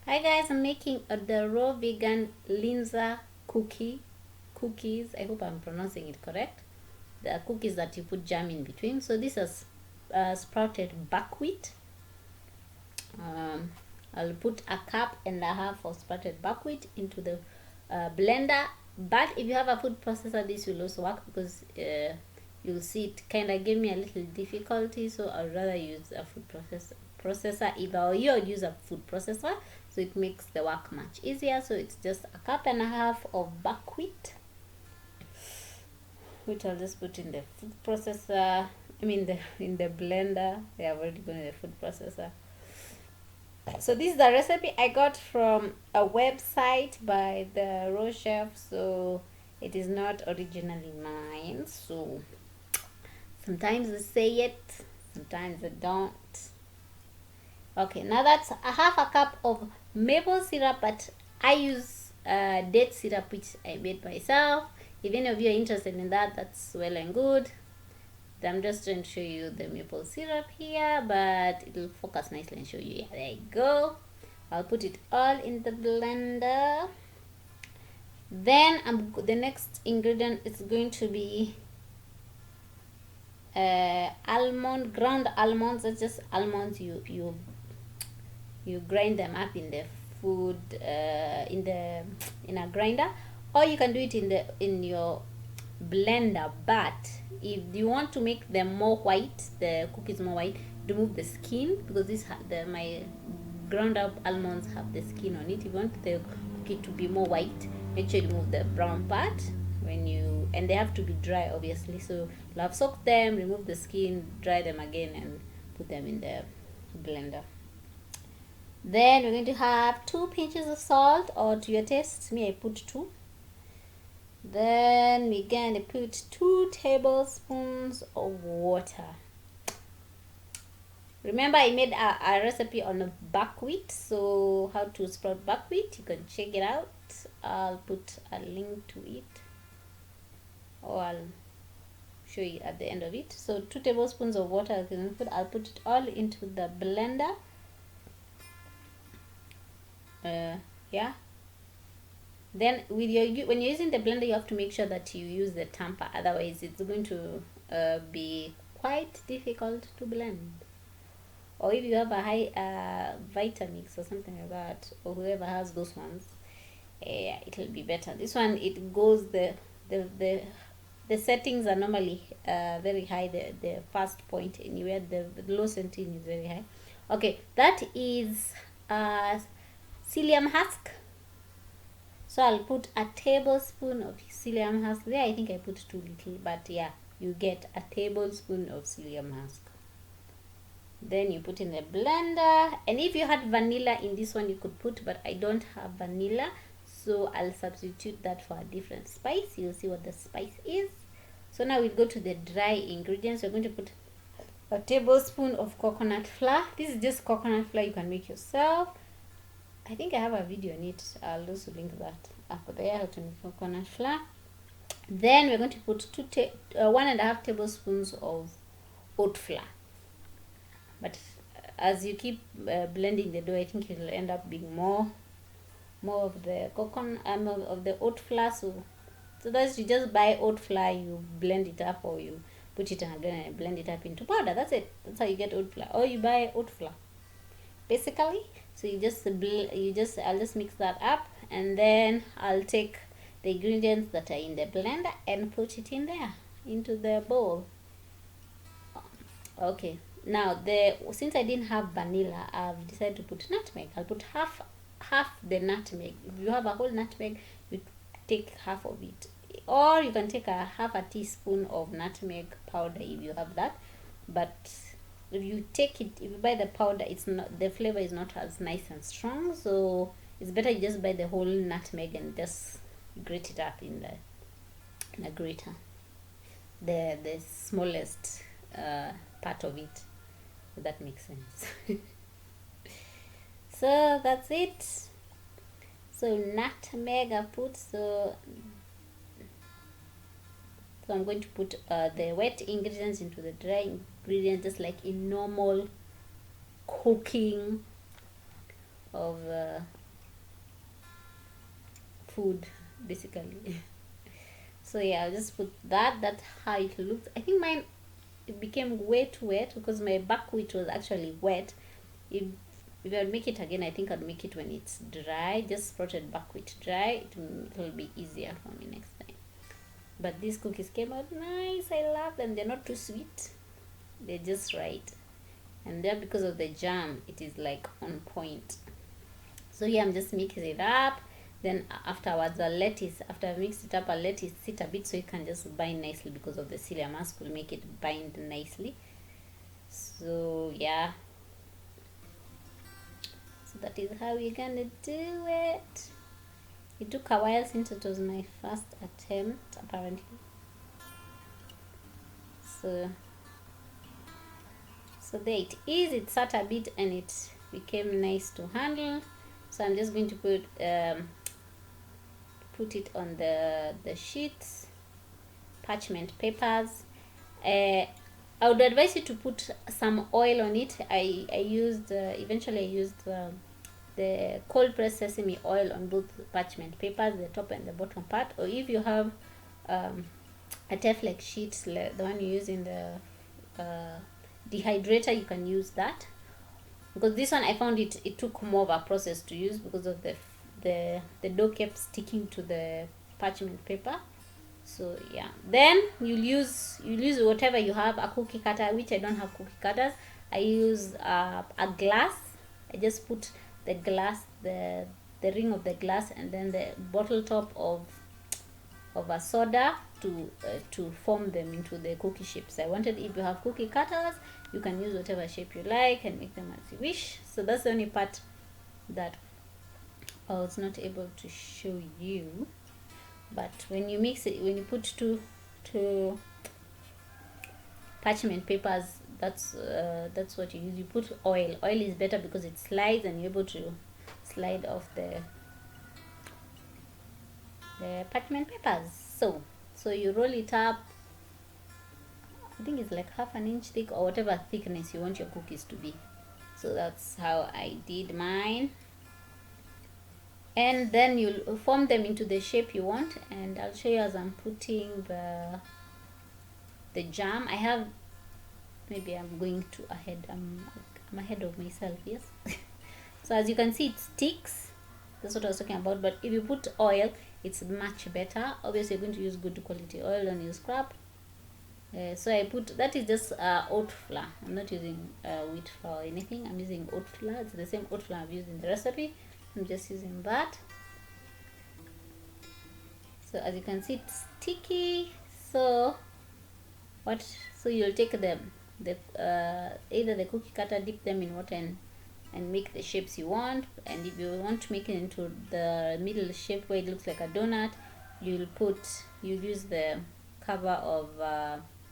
Hi guys, I'm making the raw vegan Linzer cookies. I hope I'm pronouncing it correct. The cookies that you put jam in between. So this is sprouted buckwheat. I'll put a cup and a half of sprouted buckwheat into the blender. But if you have a food processor, this will also work because you'll see it kind of gave me a little difficulty. So I'd rather use a food processor. If I were you, I'd use a food processor, so it makes the work much easier. So it's just a cup and a half of buckwheat, which I'll just put in the food processor. I mean in the blender. Yeah, I've already gone in the food processor. So this is the recipe I got from a website by the raw chef, so it is not originally mine. So sometimes I say it, sometimes I don't. Okay, now that's a half a cup of maple syrup, but I use date syrup which I made myself. If any of you are interested in that, that's well and good. I'm just trying to show you the maple syrup here, but it'll focus nicely and show you. Yeah, there you go. I'll put it all in the blender. Then the next ingredient is going to be ground almonds. That's just almonds. You grind them up in the food in a grinder, or you can do it in your blender. But if you want to make them more white, the cookies more white, remove the skin, because my ground up almonds have the skin on it. If you want the cookie to be more white, make sure you remove the brown part and they have to be dry, obviously. So you'll have soaked them, remove the skin, dry them again, and put them in the blender. Then we're going to have 2 pinches of salt, or to your taste. Me, I put 2. Then we're going to put 2 tablespoons of water. Remember, I made a recipe on buckwheat, so how to sprout buckwheat, you can check it out. I'll put a link to it, or I'll show you at the end of it. So 2 tablespoons of water I'll put it all into the blender. Yeah. Then when you're using the blender, you have to make sure that you use the tamper, otherwise it's going to be quite difficult to blend. Or if you have a high Vitamix or something like that, or whoever has those ones, it'll be better. This one, it goes the settings are normally very high. The first point anywhere, the low setting is very high. Okay, that is psyllium husk. So I'll put a tablespoon of psyllium husk there. I think I put too little, but yeah, you get a tablespoon of psyllium husk. Then you put in the blender, and if you had vanilla in this one, you could put, but I don't have vanilla, so I'll substitute that for a different spice. You'll see what the spice is. So now we'll go to the dry ingredients. We're going to put a tablespoon of coconut flour. This is just coconut flour, you can make yourself. I think I have a video on it. I'll also link that up there, how to make coconut flour. Then we're going to put 1.5 tablespoons of oat flour. But as you keep blending the dough, I think it will end up being more of the of the oat flour. So that's, you just buy oat flour, you blend it up, or you put it in a blender and blend it up into powder. That's it. That's how you get oat flour, or you buy oat flour basically. So I'll just mix that up, and then I'll take the ingredients that are in the blender and put it in there into the bowl. Okay, now since I didn't have vanilla, I've decided to put nutmeg. I'll put half the nutmeg. If you have a whole nutmeg, you take half of it, or you can take half a teaspoon of nutmeg powder if you have that. But if you buy the powder, the flavor is not as nice and strong, so it's better you just buy the whole nutmeg and just grate it up in a grater, the smallest part of it, if that makes sense. So that's it. So nutmeg I put, so I'm going to put the wet ingredients into the dry ingredients, just like in normal cooking of food basically. So yeah, I'll just put that. That's how it looks. I think mine, it became way too wet because my buckwheat was actually wet. If I would make it again, I think I'd make it when it's dry. Just sprouted buckwheat dry. It'll be easier for me next time. But these cookies came out nice. I love them. They're not too sweet. They're just right. And they're because of the jam. It is like on point. So here I'm just mixing it up. Then afterwards, after I mixed it up, I'll let it sit a bit so it can just bind nicely because of the psyllium husk will make it bind nicely. So yeah. So that is how we're gonna do it. It took a while since it was my first attempt, apparently. So there it is. It sat a bit and it became nice to handle. So I'm just going to put it on the sheets, parchment papers. I would advise you to put some oil on it. Eventually I used the cold pressed sesame oil on both parchment papers, the top and the bottom part. Or if you have a Teflex sheet, the one you use in the dehydrator, you can use that. Because this one I found it took more of a process to use because of the dough kept sticking to the parchment paper. So yeah, then you'll use whatever you have, a cookie cutter, which I don't have cookie cutters. I use a glass. I just put the glass, the ring of the glass, and then the bottle top of a soda to form them into the cookie shapes. If you have cookie cutters, you can use whatever shape you like and make them as you wish. So that's the only part that I was not able to show you. But when you mix it, when you put two parchment papers, that's what you use. You put oil. Oil is better because it slides and you're able to slide off the parchment papers. So you roll it up. I think it's like half an inch thick or whatever thickness you want your cookies to be. So that's how I did mine. And then you'll form them into the shape you want, and I'll show you as I'm putting the jam. I have, maybe I'm going too ahead. I'm ahead of myself, yes. So as you can see, it sticks. That's what I was talking about. But if you put oil, it's much better. Obviously you're going to use good quality oil, don't use scrap. So I put, that is just oat flour. I'm not using wheat flour or anything. I'm using oat flour. It's the same oat flour I've used in the recipe. I'm just using that. So as you can see, it's sticky. So you'll take them, either the cookie cutter, dip them in water and make the shapes you want. And if you want to make it into the middle shape where it looks like a donut, you'll use the cover of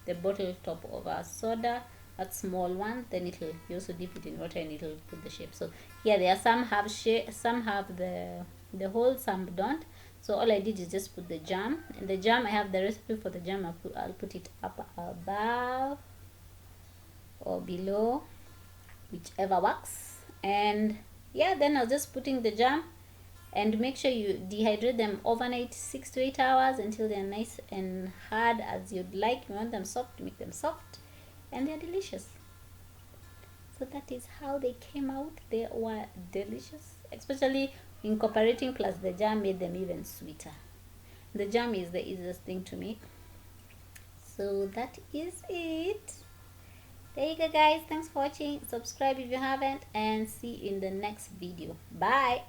the bottle top of a soda, that small one. Then you also dip it in water and it'll put the shape. So here there are some have shape, some have the hole, some don't. So all I did is just put the jam. And the jam, I have the recipe for the jam. I'll put it up above or below, whichever works. And yeah, then I'll just putting the jam, and make sure you dehydrate them overnight, 6 to 8 hours, until they're nice and hard as you'd like. You want them soft, make them soft, and they're delicious. So that is how they came out. They were delicious, especially incorporating plus the jam made them even sweeter. The jam is the easiest thing to make. So that is it. There you go, guys. Thanks for watching. Subscribe if you haven't, and see you in the next video. Bye.